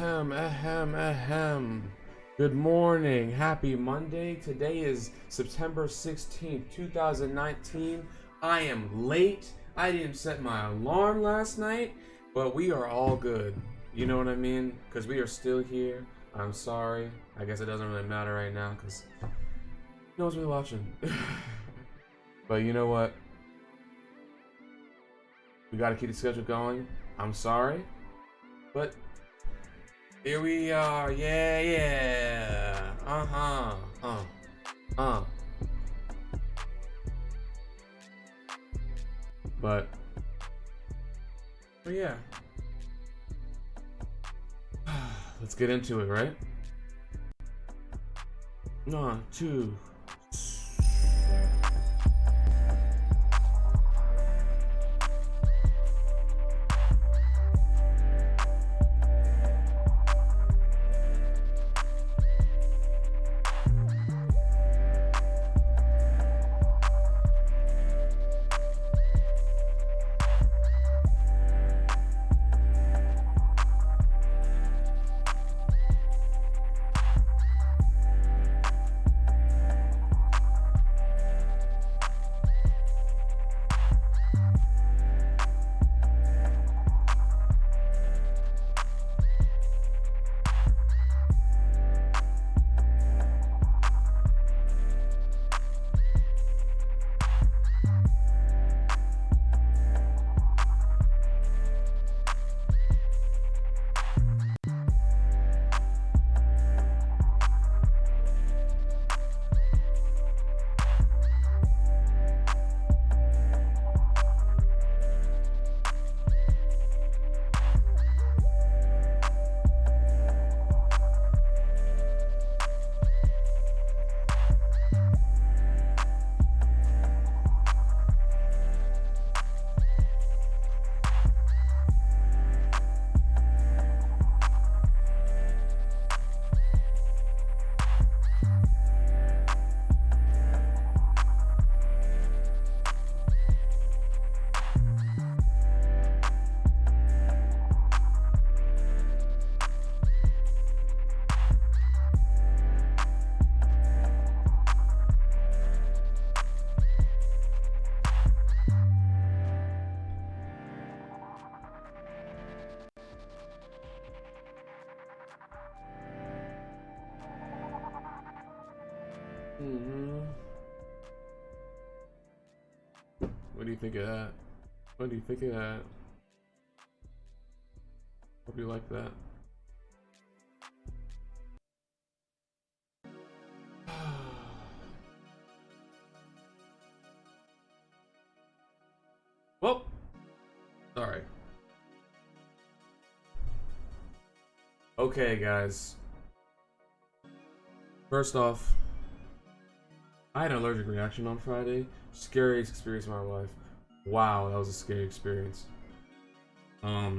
Ahem. Good morning. Happy Monday. Today is September 16th, 2019. I am late. I didn't set my alarm last night, but we are all good. You know what I mean? Because we are still here. I'm sorry. I guess it doesn't really matter right now because no one's really watching. But you know what? We got to keep the schedule going. I'm sorry. But here we are, yeah. But yeah. Let's get into it, right? 1, 2. What do you think of that? What do you think of that? Hope you like that. Well, sorry. Okay, guys. First off, I had an allergic reaction on Friday. Scariest experience of my life. Wow, that was a scary experience. I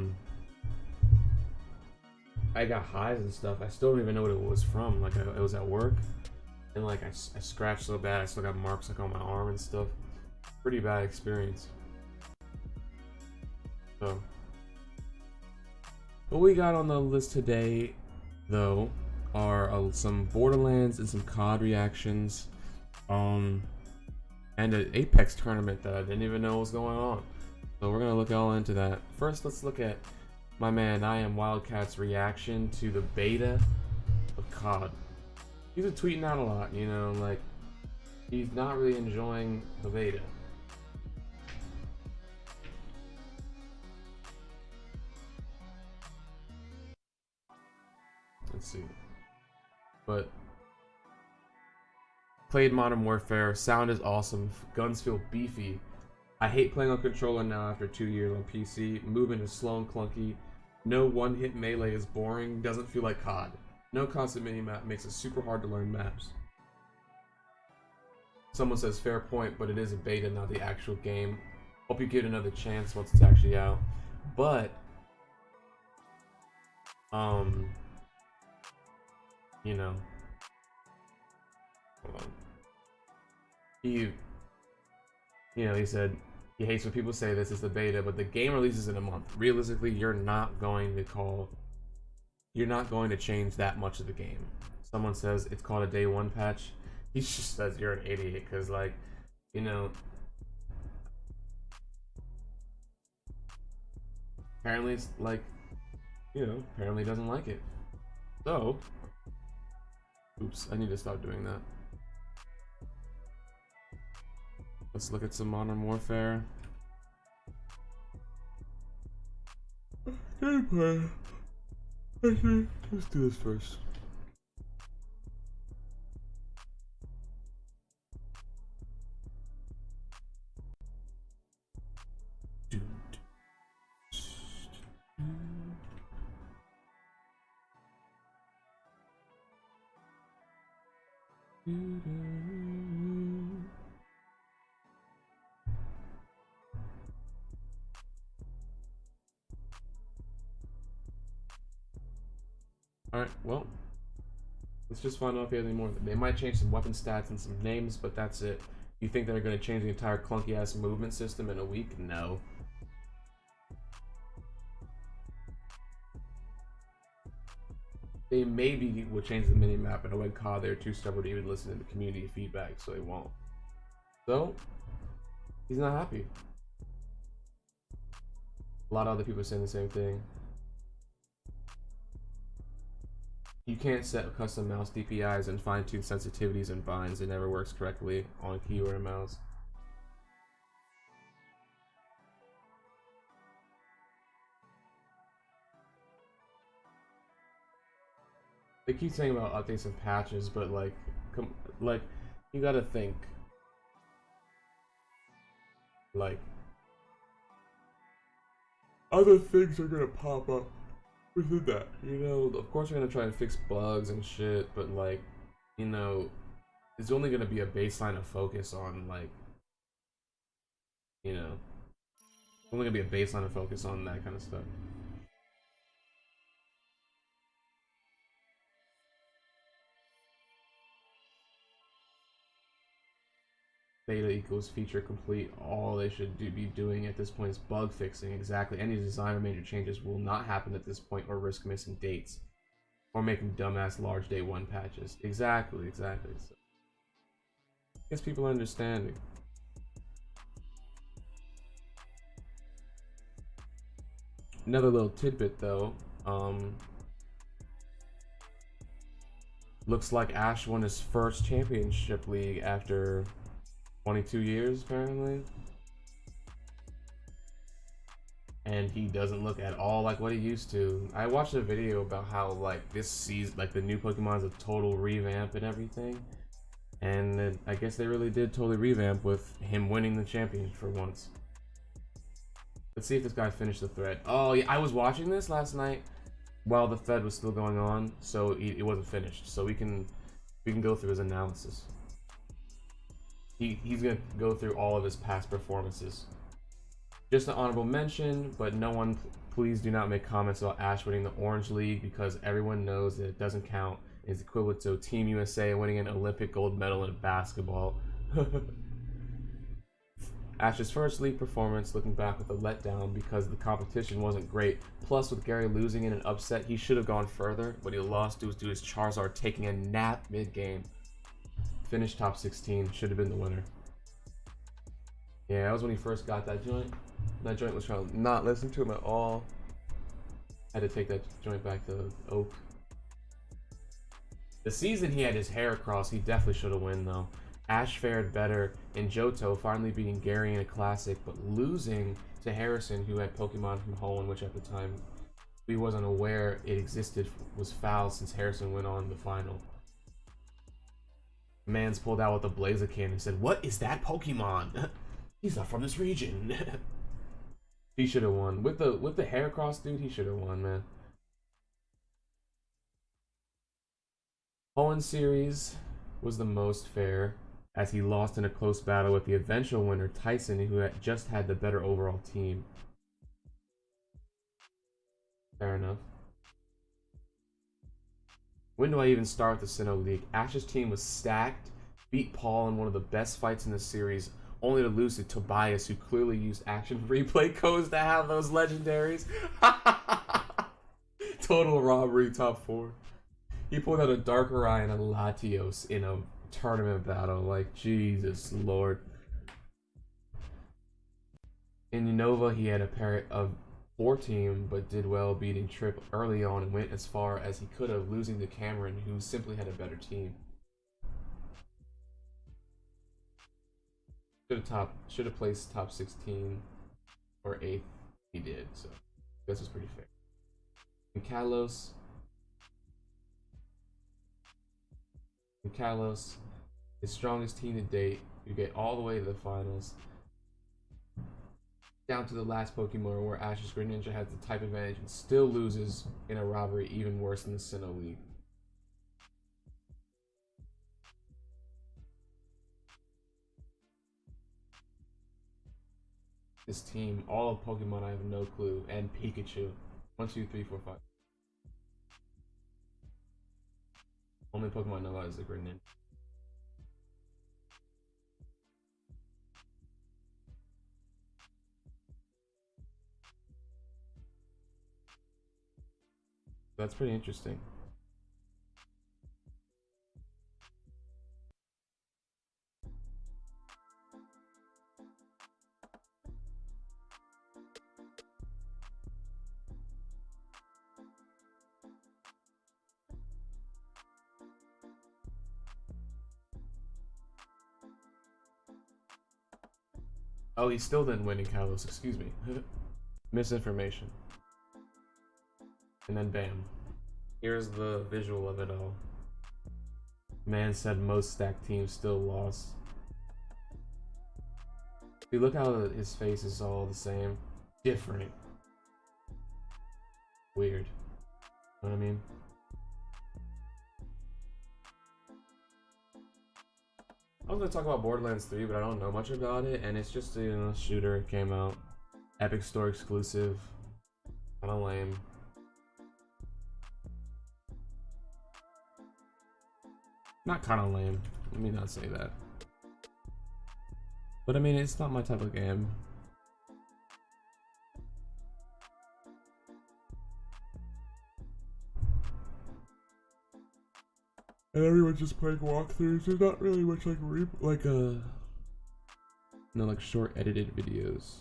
got highs and stuff. I still don't even know what it was from. Like, it was at work, and like I scratched so bad. I still got marks like on my arm and stuff. Pretty bad experience. So, what we got on the list today, though, are some Borderlands and some COD reactions. And an Apex tournament that I didn't even know was going on. So we're gonna look all into that. First, let's look at my man I Am Wildcat's reaction to the beta of COD. He's been tweeting out a lot, you know, like he's not really enjoying the beta. Let's see. But played Modern Warfare, sound is awesome, guns feel beefy. I hate playing on controller now after 2 years on PC, movement is slow and clunky, no one-hit melee is boring, doesn't feel like COD. No constant minimap makes it super hard to learn maps. Someone says fair point, but it is a beta, not the actual game. Hope you get another chance once it's actually out. But, you know, hold on. He said he hates when people say this is the beta, but the game releases in a month. Realistically, you're not going to call you're not going to change that much of the game. Someone says it's called a day one patch, he just says you're an idiot, because, like, you know, apparently it's like, apparently he doesn't like it. So, oops, I need to stop doing that. Let's look at some Modern Warfare. Gameplay. Actually, let's do this first. Alright, well, let's just find out if he has any more. They might change some weapon stats and some names, but that's it. You think they're going to change the entire clunky ass movement system in a week? No. They maybe will change the minimap in a way. They're too stubborn to even listen to the community feedback, so they won't. So, he's not happy. A lot of other people are saying the same thing. You can't set custom mouse DPIs and fine-tune sensitivities and binds. It never works correctly on a keyboard and mouse. They keep saying about updates and patches, but like you gotta think. Like, other things are gonna pop up within that. Of course we're gonna try and fix bugs and shit, but like, it's only gonna be a baseline of focus on, like, only gonna be a baseline of focus on that kind of stuff. Beta equals feature complete. All they should be doing at this point is bug fixing. Exactly. Any design or major changes will not happen at this point, or risk missing dates, or making dumbass large day one patches. Exactly. So, I guess people are understanding. Another little tidbit though. Looks like Ash won his first championship league after 22 years, apparently. And he doesn't look at all like what he used to. I watched a video about how, like, this season, like, the new Pokemon's a total revamp and everything. And I guess they really did totally revamp with him winning the championship for once. Let's see if this guy finished the thread. Oh, yeah, I was watching this last night while the thread was still going on, so it wasn't finished. So we can go through his analysis. He's gonna go through all of his past performances. Just an honorable mention, but no one, please do not make comments about Ash winning the Orange League, because everyone knows that it doesn't count. It's equivalent to Team USA winning an Olympic gold medal in basketball. Ash's first league performance, looking back with a letdown because the competition wasn't great. Plus, with Gary losing in an upset, he should have gone further. What he lost due to his Charizard taking a nap mid-game. Finished top 16, should have been the winner. Yeah, that was when he first got that joint. That joint was trying to not listen to him at all. Had to take that joint back to Oak. The season he had his hair across, he definitely should have won though. Ash fared better in Johto, finally beating Gary in a classic, but losing to Harrison, who had Pokemon from Hoenn, which at the time we wasn't aware it existed, was foul since Harrison went on the final. Mans pulled out with a Blaziken and said, "What is that Pokemon? He's not from this region." He should have won. With the hair cross, dude, he should have won, man. Hoenn series was the most fair, as he lost in a close battle with the eventual winner, Tyson, who had just had the better overall team. Fair enough. When do I even start the Sinnoh League? Ash's team was stacked, beat Paul in one of the best fights in the series, only to lose to Tobias, who clearly used action replay codes to have those legendaries. Total robbery top 4. He pulled out a Darkrai and a Latios in a tournament battle. Like, Jesus Lord. In Unova, he had a pair of 4 team, but did well beating Trip early on and went as far as he could have, losing to Cameron, who simply had a better team. Should have placed top 16 or 8th. He did, so this was pretty fair. And Kalos, his strongest team to date. You get all the way to the finals, down to the last Pokemon where Ash's Greninja has the type advantage and still loses in a robbery even worse than the Sinnoh League. This team, all of Pokemon, I have no clue, and Pikachu. 1, 2, 3, 4, 5. Only Pokemon I know about is the Greninja. That's pretty interesting. Oh, he still didn't win in Kalos, excuse me. Misinformation. And then bam. Here's the visual of it all. Man said most stacked teams still lost. See, look how his face is all the same. Different. Weird. Know what I mean? I was gonna talk about Borderlands 3, but I don't know much about it, and it's just a shooter. It came out. Epic Store exclusive. Kinda lame. Not kinda lame. Let me not say that. But I mean, it's not my type of game. And everyone's just playing walkthroughs. There's not really much like short edited videos.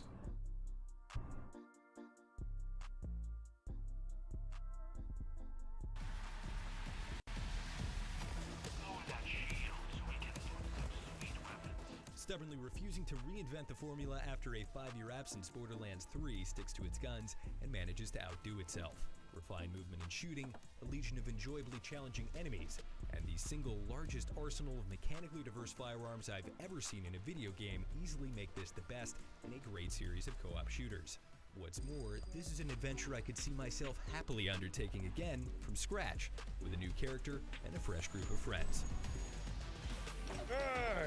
Stubbornly refusing to reinvent the formula after a 5-year absence, Borderlands 3 sticks to its guns and manages to outdo itself. Refined movement and shooting, a legion of enjoyably challenging enemies, and the single largest arsenal of mechanically diverse firearms I've ever seen in a video game easily make this the best in a great series of co-op shooters. What's more, this is an adventure I could see myself happily undertaking again from scratch, with a new character and a fresh group of friends.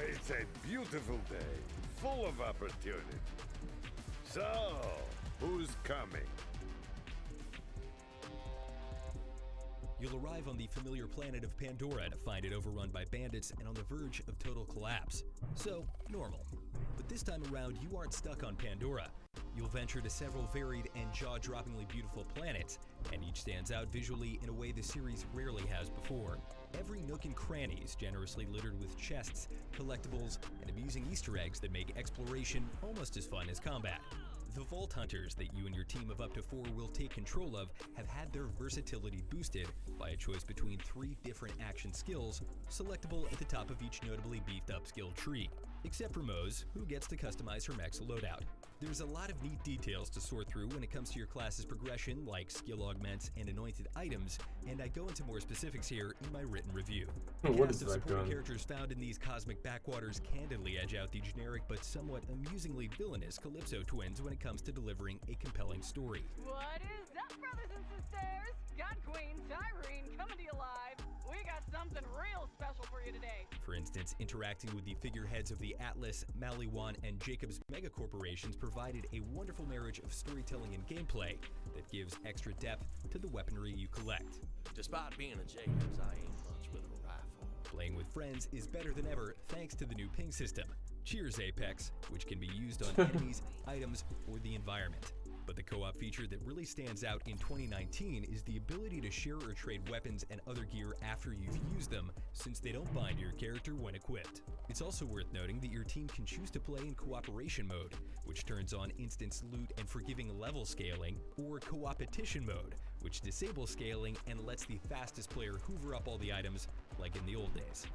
It's a beautiful day, full of opportunity. So, who's coming? You'll arrive on the familiar planet of Pandora to find it overrun by bandits and on the verge of total collapse. So, normal. But this time around, you aren't stuck on Pandora. You'll venture to several varied and jaw-droppingly beautiful planets, and each stands out visually in a way the series rarely has before. Every nook and cranny is generously littered with chests, collectibles, and amusing Easter eggs that make exploration almost as fun as combat. The Vault Hunters that you and your team of up to 4 will take control of have had their versatility boosted by a choice between 3 different action skills, selectable at the top of each notably beefed up skill tree. Except for Mose, who gets to customize her mech's loadout. There's a lot of neat details to sort through when it comes to your class's progression, like skill augments and anointed items, and I go into more specifics here in my written review. The cast of supporting characters found in these cosmic backwaters candidly edge out the generic but somewhat amusingly villainous Calypso twins when it comes to delivering a compelling story. What is up, brothers and sisters? God Queen Tyrene coming to you live. We got something real special for you today. For instance, interacting with the figureheads of the Atlas, Maliwan, and Jacobs megacorporations provided a wonderful marriage of storytelling and gameplay that gives extra depth to the weaponry you collect. Despite being a Jacobs, I ain't much with a rifle. Playing with friends is better than ever thanks to the new ping system. Cheers, Apex, which can be used on enemies, items, or the environment. But But the co-op feature that really stands out in 2019 is the ability to share or trade weapons and other gear after you've used them, since they don't bind your character when equipped. It's also worth noting that your team can choose to play in cooperation mode, which turns on instance loot and forgiving level scaling, or co-opetition mode, which disables scaling and lets the fastest player hoover up all the items like in the old days.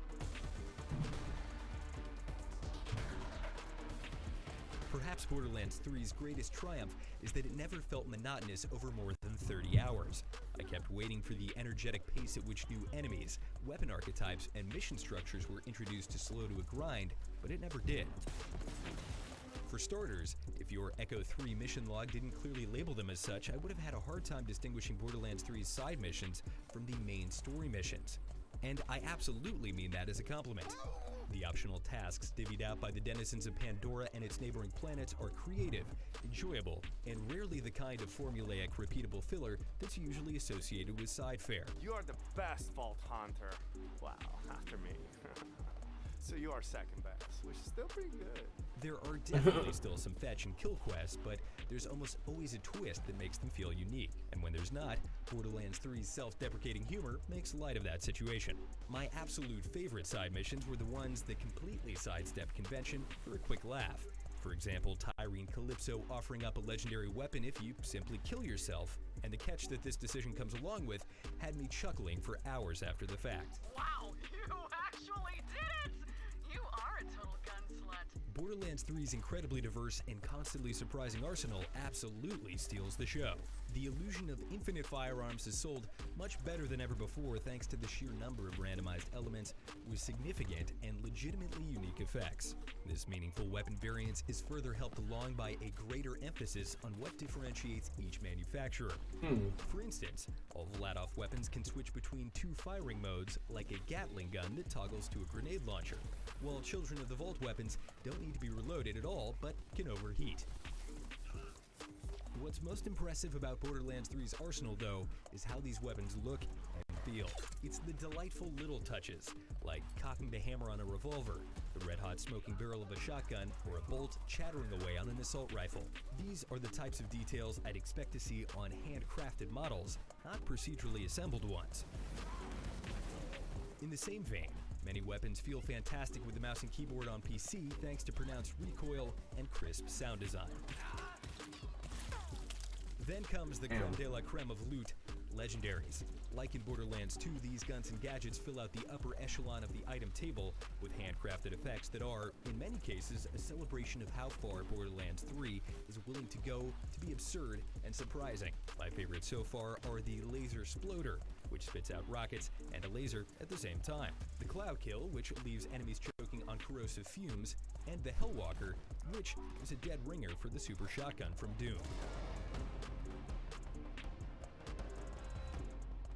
Perhaps Borderlands 3's greatest triumph is that it never felt monotonous over more than 30 hours. I kept waiting for the energetic pace at which new enemies, weapon archetypes, and mission structures were introduced to slow to a grind, but it never did. For starters, if your Echo 3 mission log didn't clearly label them as such, I would have had a hard time distinguishing Borderlands 3's side missions from the main story missions. And I absolutely mean that as a compliment. The optional tasks divvied out by the denizens of Pandora and its neighboring planets are creative, enjoyable, and rarely the kind of formulaic, repeatable filler that's usually associated with side fare. You are the best Vault Hunter. Wow, after me. So you are second best, which is still pretty good. There are definitely still some fetch and kill quests, but there's almost always a twist that makes them feel unique. And when there's not, Borderlands 3's self-deprecating humor makes light of that situation. My absolute favorite side missions were the ones that completely sidestep convention for a quick laugh. For example, Tyrene Calypso offering up a legendary weapon if you simply kill yourself, and the catch that this decision comes along with had me chuckling for hours after the fact. Wow, you actually did it! You are a total gun slut. Borderlands 3's incredibly diverse and constantly surprising arsenal absolutely steals the show. The illusion of infinite firearms is sold much better than ever before thanks to the sheer number of randomized elements with significant and legitimately unique effects. This meaningful weapon variance is further helped along by a greater emphasis on what differentiates each manufacturer. For instance, all Vladoff weapons can switch between two firing modes, like a Gatling gun that toggles to a grenade launcher, while Children of the Vault weapons don't need to be reloaded at all, but can overheat. What's most impressive about Borderlands 3's arsenal, though, is how these weapons look and feel. It's the delightful little touches, like cocking the hammer on a revolver, the red-hot smoking barrel of a shotgun, or a bolt chattering away on an assault rifle. These are the types of details I'd expect to see on handcrafted models, not procedurally assembled ones. In the same vein, many weapons feel fantastic with the mouse and keyboard on PC thanks to pronounced recoil and crisp sound design. Then comes the creme de la creme of loot, legendaries. Like in Borderlands 2, these guns and gadgets fill out the upper echelon of the item table with handcrafted effects that are, in many cases, a celebration of how far Borderlands 3 is willing to go to be absurd and surprising. My favorites so far are the Laser Sploder, which spits out rockets and a laser at the same time, the Cloud Kill, which leaves enemies choking on corrosive fumes, and the Hellwalker, which is a dead ringer for the super shotgun from Doom.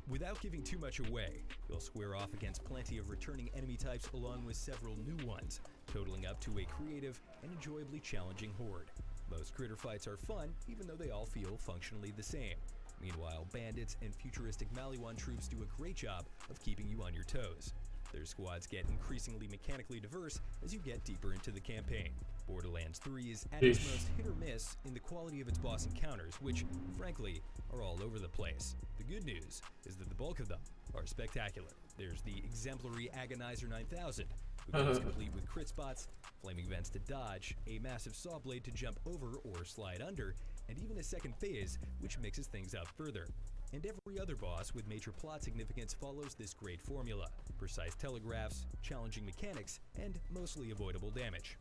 Without giving too much away, you'll square off against plenty of returning enemy types along with several new ones, totaling up to a creative and enjoyably challenging horde. Most critter fights are fun, even though they all feel functionally the same. Meanwhile, bandits and futuristic Maliwan troops do a great job of keeping you on your toes. Their squads get increasingly mechanically diverse as you get deeper into the campaign. Borderlands 3 is at its most hit or miss in the quality of its boss encounters, which, frankly, are all over the place. The good news is that the bulk of them are spectacular. There's the exemplary Agonizer 9000, who comes complete with crit spots, flaming vents to dodge, a massive saw blade to jump over or slide under, and even a second phase, which mixes things up further. And every other boss with major plot significance follows this great formula: precise telegraphs, challenging mechanics, and mostly avoidable damage.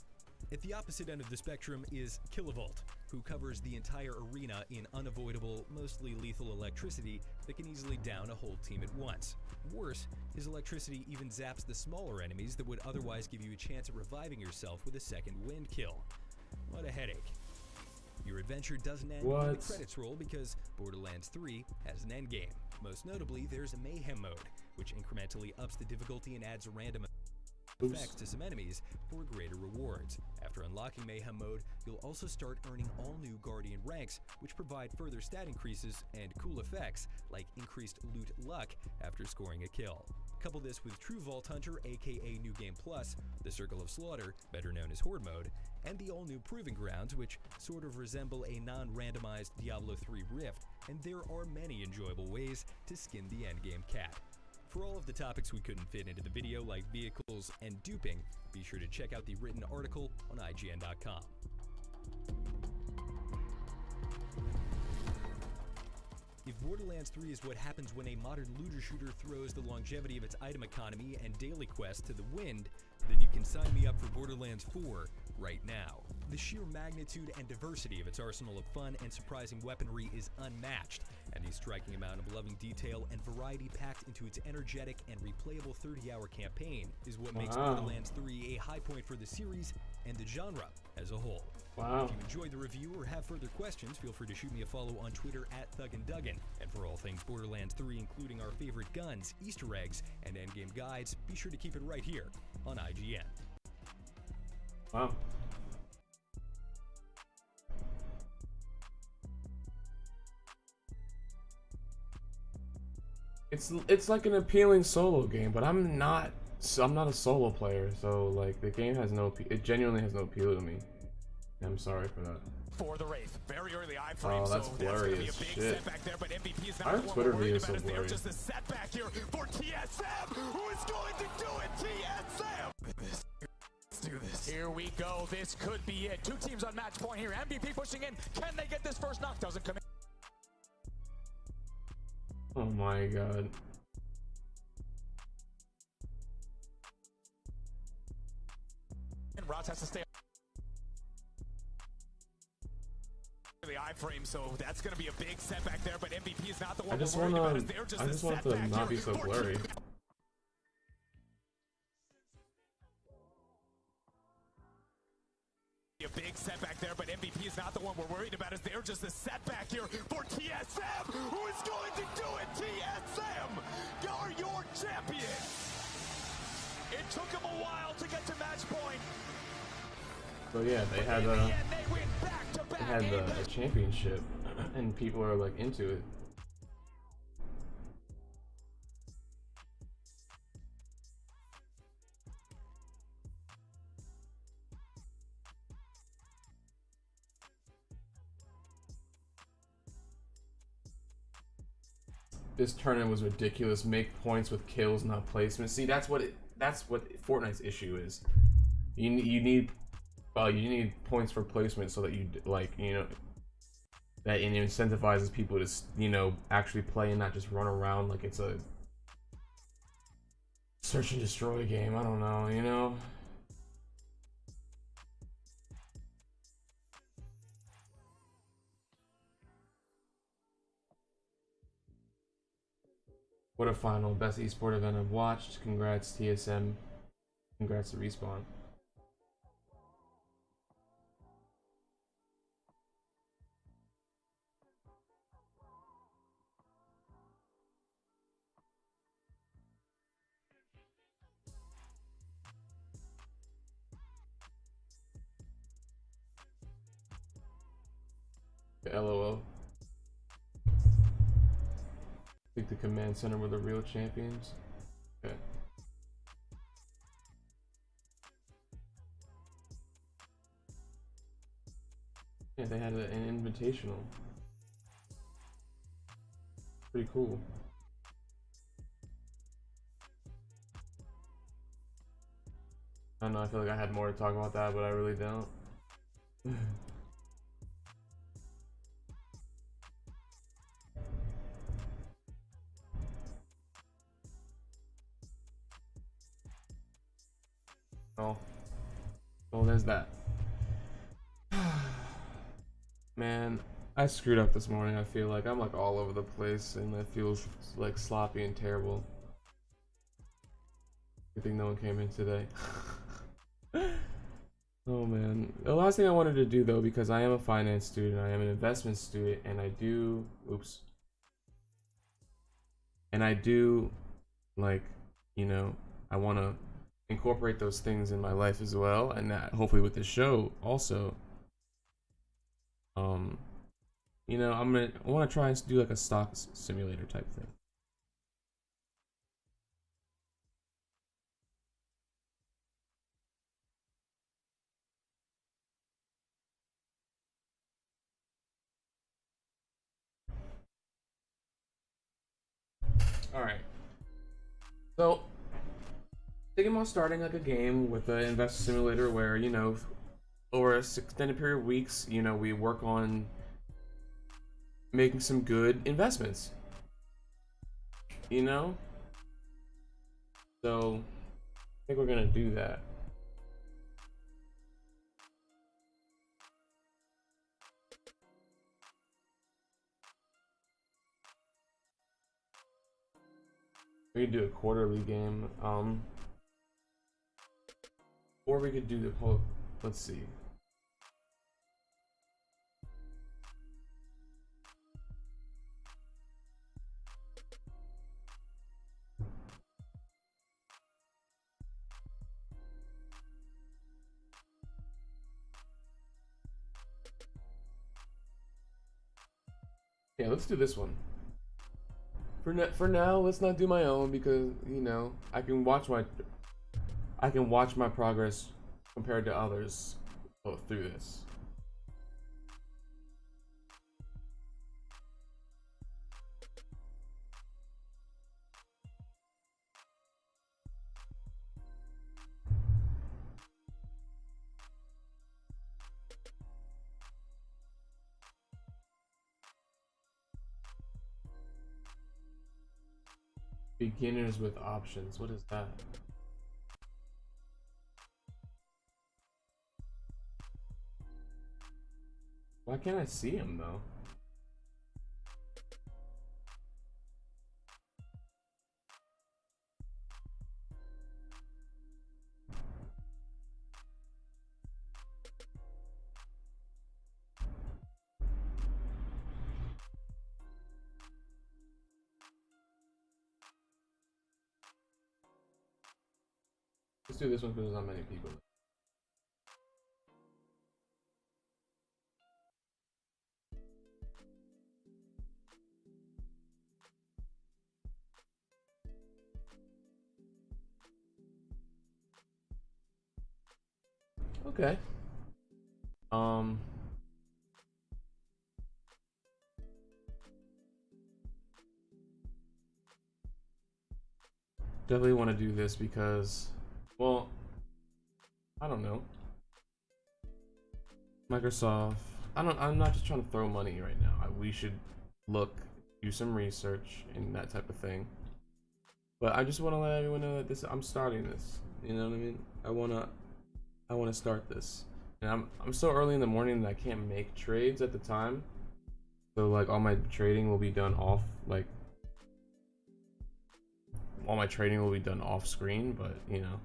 At the opposite end of the spectrum is Kilovolt, who covers the entire arena in unavoidable, mostly lethal electricity that can easily down a whole team at once. Worse, his electricity even zaps the smaller enemies that would otherwise give you a chance at reviving yourself with a second wind kill. What a headache. Your adventure doesn't end when the credits roll because Borderlands 3 has an endgame. Most notably, there's a Mayhem mode, which incrementally ups the difficulty and adds a random effects to some enemies for greater rewards. After unlocking Mayhem mode, you'll also start earning all new Guardian ranks, which provide further stat increases and cool effects like increased loot luck after scoring a kill. Couple this with True Vault Hunter, aka New Game Plus, the Circle of Slaughter, better known as Horde mode, and the all-new Proving Grounds, which sort of resemble a non-randomized Diablo 3 Rift, and there are many enjoyable ways to skin the endgame cat. For all of the topics we couldn't fit into the video, like vehicles and duping, be sure to check out the written article on IGN.com. If Borderlands 3 is what happens when a modern looter shooter throws the longevity of its item economy and daily quests to the wind, then you can sign me up for Borderlands 4 right now. The sheer magnitude and diversity of its arsenal of fun and surprising weaponry is unmatched, and the striking amount of loving detail and variety packed into its energetic and replayable 30-hour campaign is what makes Borderlands 3 a high point for the series and the genre as a whole. Wow. If you enjoyed the review or have further questions, feel free to shoot me a follow on Twitter @ThugandDuggan. And for all things Borderlands 3, including our favorite guns, Easter eggs, and endgame guides, be sure to keep it right here on IGN. Wow. It's like an appealing solo game, but I'm not a solo player, so like the game has it genuinely has no appeal to me. I'm sorry for that. For the Wraith, very early iframe, Oh, that's so blurry that's as gonna be a big shit. setback there, but MVP is Our not the one Twitter we're worried video is about. so They're blurry. just a setback here for TSM. Who is going to do it? TSM. Let's do this. Here we go. This could be it. Two teams on match point here. MVP pushing in. Can they get this first knock? Doesn't come in. Oh my god. And Rots has to stay the iframe, so that's going to be a big setback there, but MVP is not the one I just we're worried about. want Is they're just I a just want to setback not be here so for blurry. A big setback there, but MVP is not the one we're worried about. Is they're just a setback here for TSM. Who is going to do it? TSM, you're your champion. It took him a while to get to match point. So yeah, they had In the end, they win back to back. they had the championship, and people are like into it. This tournament was ridiculous. Make points with kills, not placement. See, that's what Fortnite's issue is. You need points for placement so that you that it incentivizes people to actually play and not just run around like it's a search and destroy game. I don't know, What a final. Best esport event I've watched. Congrats, TSM. Congrats to Respawn. LOL. I think the command center were the real champions. Okay. Yeah, they had an invitational. Pretty cool. I don't know, I feel like I had more to talk about that, but I really don't. Oh, well, there's that. Man, I screwed up this morning. I feel like I'm like all over the place, and it feels like sloppy and terrible. Good thing no one came in today. Oh man, the last thing I wanted to do though, because I am a finance student, I am an investment student, and I do, and I do, like, I want to incorporate those things in my life as well, and that hopefully with this show also. You know, I want to try and do like a stock simulator type thing. All right. So, thinking about starting like a game with an investor simulator where, you know, over a extended period of weeks, you know, we work on making some good investments. You know? So, I think we're gonna do that. We could do a quarterly game, or we could do the whole. Let's see. Yeah, let's do this one. For now, let's not do my own because you know I can watch my progress compared to others through this. Beginners with options. What is that? Why can't I see him though? Let's do this one because there's not many people. Okay. Definitely want to do this because, well, I don't know. Microsoft. I'm not just trying to throw money right now. We should do some research and that type of thing. But I just want to let everyone know that I'm starting this. You know what I mean? I wanna start this. And I'm so early in the morning that I can't make trades at the time. So like all my trading will be done off screen, but you know.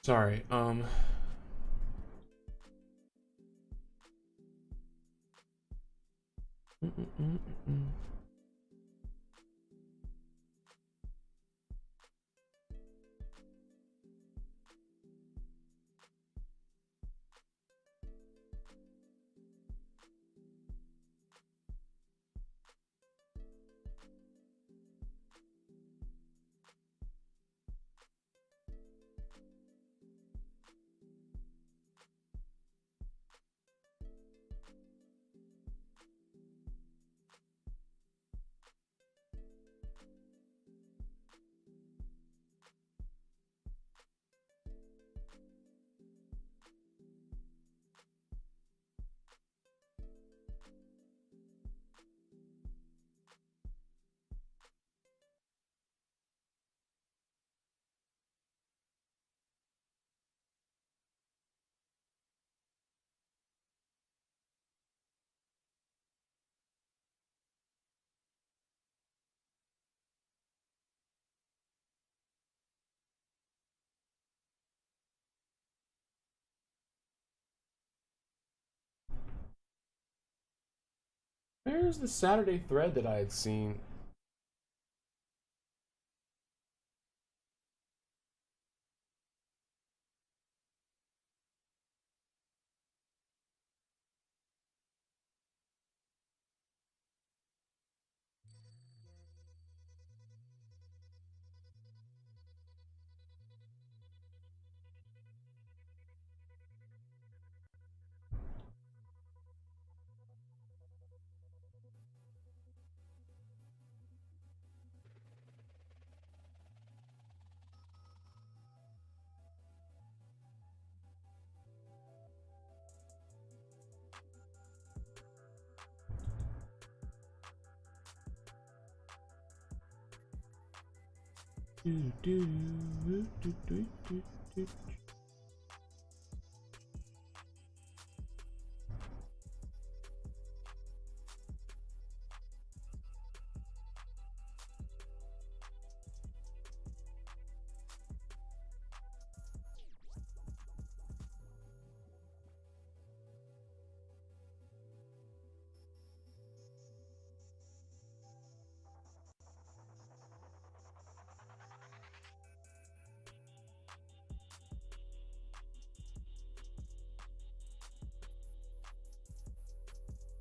Sorry, Where's the Saturday thread that I had seen?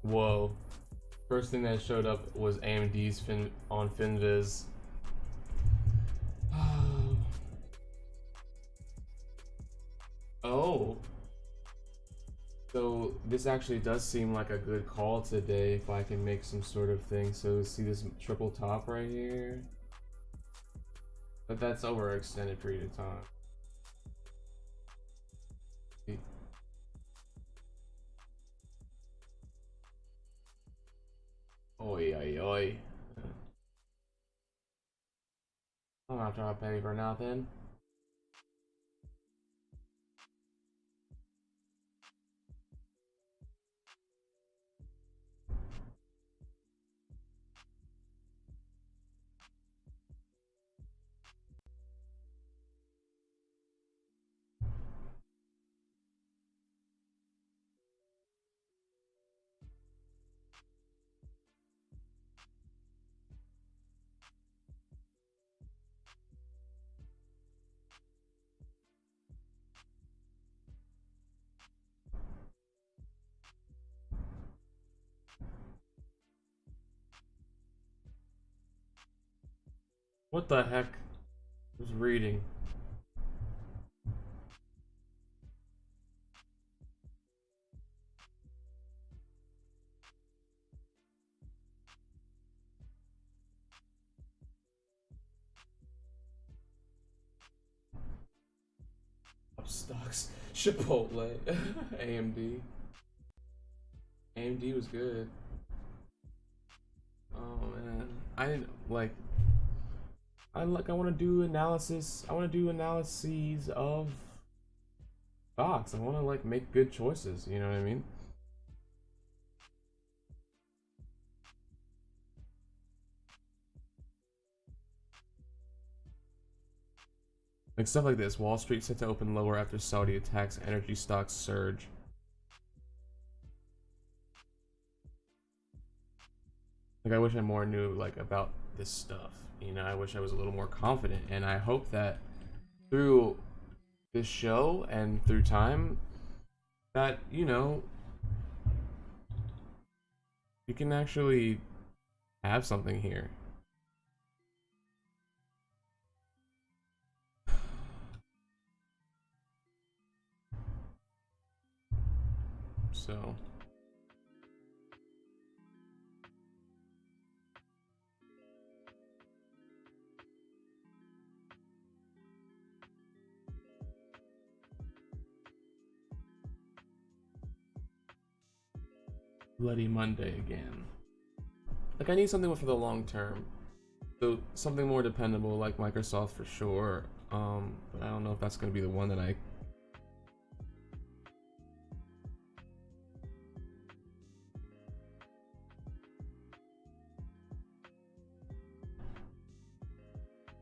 Whoa. First thing that showed up was AMD's on FinViz. Oh. So this actually does seem like a good call today if I can make some sort of thing. So see this triple top right here? But that's over an extended period of time. Oi, oi, oi. I'm not trying to pay for nothing. What the heck? I was reading. Up stocks. Chipotle. AMD. AMD was good. Oh man. I didn't like I want to do analysis. I want to do analyses of stocks. I want to like make good choices, you know what I mean? Like stuff like this. Wall Street set to open lower after Saudi attacks, energy stocks surge. Like I wish I more knew like about this stuff. You know, I wish I was a little more confident, and I hope that through this show and through time that, you know, you can actually have something here. So Bloody Monday again. Like I need something for the long term. So something more dependable like Microsoft for sure. But I don't know if that's gonna be the one that I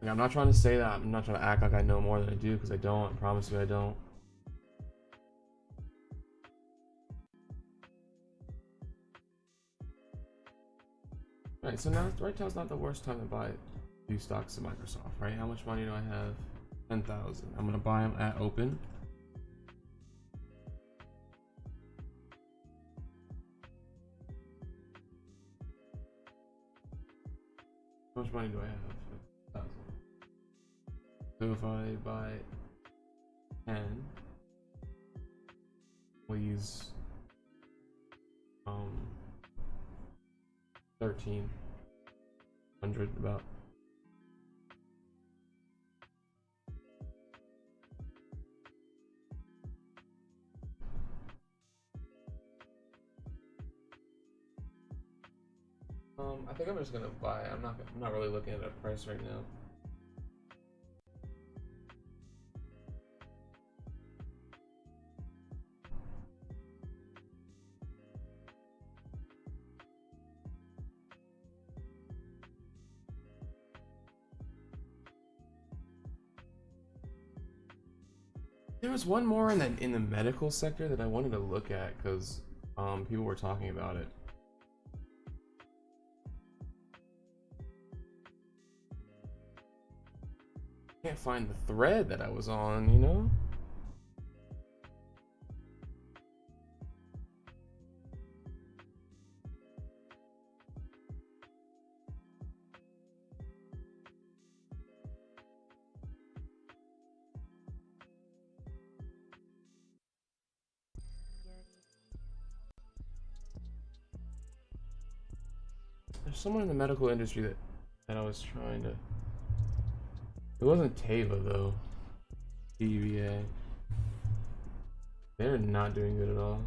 like, I'm not trying to say that. I'm not trying to act like I know more than I do because I don't. I promise you I don't. Alright, so now right now's not the worst time to buy new stocks of Microsoft, right? How much money do I have? 10,000. I'm gonna buy them at open. How much money do I have? 1,000. So if I buy 10, we'll use 1,300 about. I think I'm just gonna buy. I'm not really looking at a price right now. There was one more in the medical sector that I wanted to look at because people were talking about it. Can't find the thread that I was on, you know? There's someone in the medical industry that I was trying to. It wasn't Teva though. TVA. They're not doing good at all.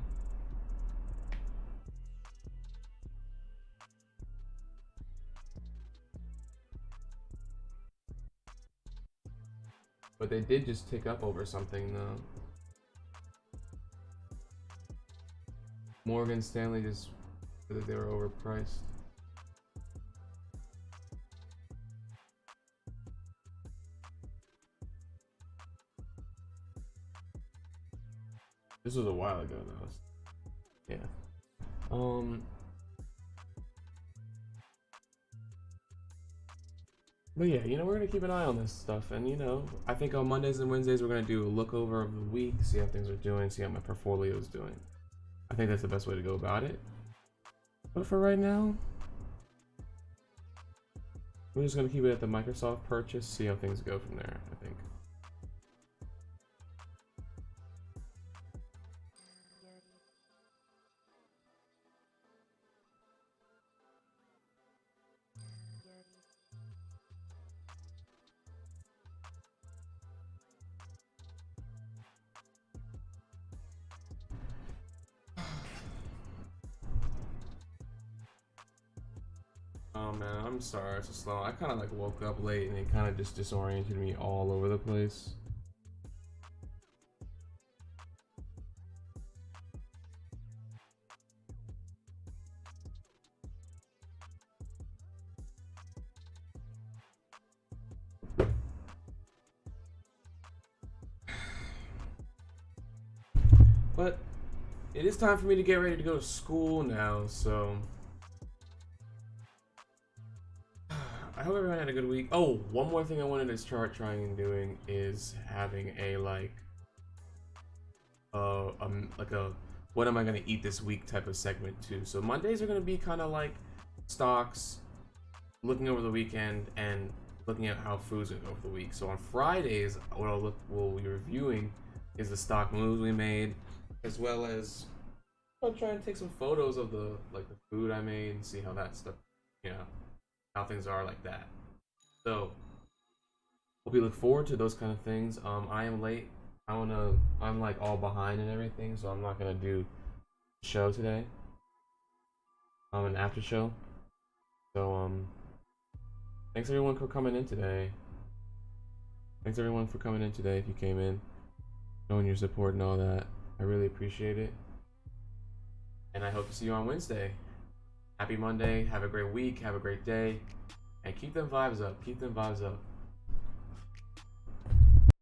But they did just tick up over something though. Morgan Stanley just said that they were overpriced. This was a while ago though. Yeah. But yeah, you know, we're gonna keep an eye on this stuff, and you know, I think on Mondays and Wednesdays we're gonna do a look over of the week, see how things are doing, see how my portfolio is doing. I think that's the best way to go about it. But for right now, we're just gonna keep it at the Microsoft purchase, see how things go from there, I think. Oh man, I'm sorry it's so slow. I kind of like woke up late and it kind of just disoriented me all over the place. But it is time for me to get ready to go to school now, so I hope everyone had a good week. Oh, one more thing I wanted to start trying and doing is having a like a what am I gonna eat this week type of segment too. So Mondays are gonna be kind of like stocks, looking over the weekend and looking at how food's gonna go for the week. So on Fridays, what we'll be reviewing is the stock moves we made, as well as I'll try and take some photos of the food I made and see how that stuff, you know, how things are like that. So hope you look forward to those kind of things. I am late. I'm like all behind and everything, so I'm not gonna do a show today. An after show. So thanks everyone for coming in today. Thanks everyone for coming in today. If you came in, showing your support and all that, I really appreciate it. And I hope to see you on Wednesday. Happy Monday. Have a great week. Have a great day. And keep them vibes up. Keep them vibes up.